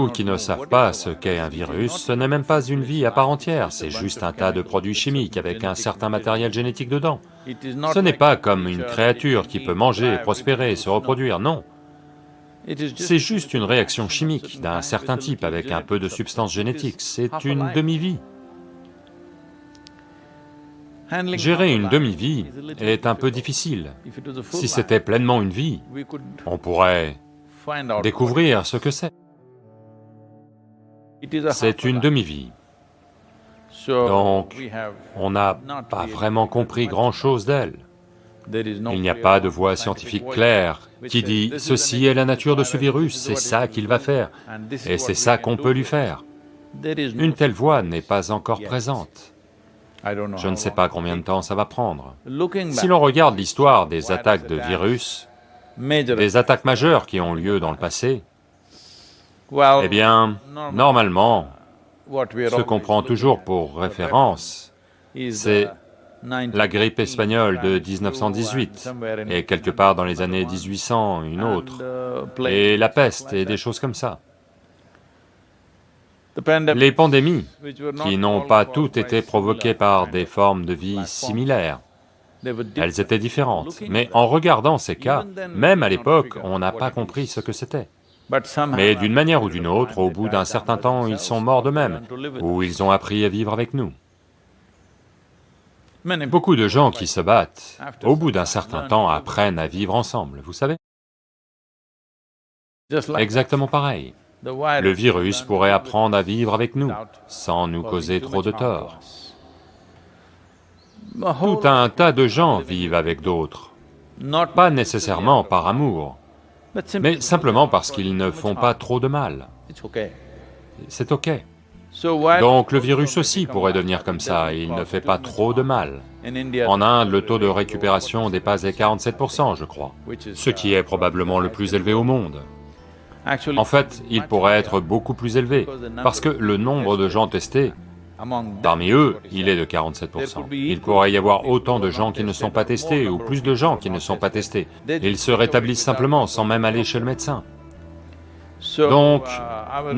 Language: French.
qui ne savent pas ce qu'est un virus, ce n'est même pas une vie à part entière, c'est juste un tas de produits chimiques avec un certain matériel génétique dedans. Ce n'est pas comme une créature qui peut manger, prospérer, se reproduire, non. C'est juste une réaction chimique d'un certain type avec un peu de substance génétique, c'est une demi-vie. Gérer une demi-vie est un peu difficile. Si c'était pleinement une vie, on pourrait découvrir ce que c'est. C'est une demi-vie. Donc, on n'a pas vraiment compris grand-chose d'elle. Il n'y a pas de voie scientifique claire qui dit « ceci est la nature de ce virus, c'est ça qu'il va faire, et c'est ça qu'on peut lui faire ». Une telle voie n'est pas encore présente. Je ne sais pas combien de temps ça va prendre. Si l'on regarde l'histoire des attaques de virus, des attaques majeures qui ont lieu dans le passé, eh bien, normalement, ce qu'on prend toujours pour référence, c'est la grippe espagnole de 1918, et quelque part dans les années 1800, une autre, et la peste, et des choses comme ça. Les pandémies, qui n'ont pas toutes été provoquées par des formes de vie similaires, elles étaient différentes, mais en regardant ces cas, même à l'époque, on n'a pas compris ce que c'était. Mais d'une manière ou d'une autre, au bout d'un certain temps, ils sont morts d'eux-mêmes, ou ils ont appris à vivre avec nous. Beaucoup de gens qui se battent, au bout d'un certain temps, apprennent à vivre ensemble, vous savez? Exactement pareil. Le virus pourrait apprendre à vivre avec nous, sans nous causer trop de tort. Tout un tas de gens vivent avec d'autres, pas nécessairement par amour, mais simplement parce qu'ils ne font pas trop de mal. C'est ok. Donc le virus aussi pourrait devenir comme ça, il ne fait pas trop de mal. En Inde, le taux de récupération dépasse les 47%, je crois, ce qui est probablement le plus élevé au monde. En fait, il pourrait être beaucoup plus élevé, parce que le nombre de gens testés, parmi eux, il est de 47%. Il pourrait y avoir autant de gens qui ne sont pas testés, ou plus de gens qui ne sont pas testés. Ils se rétablissent simplement, sans même aller chez le médecin. Donc,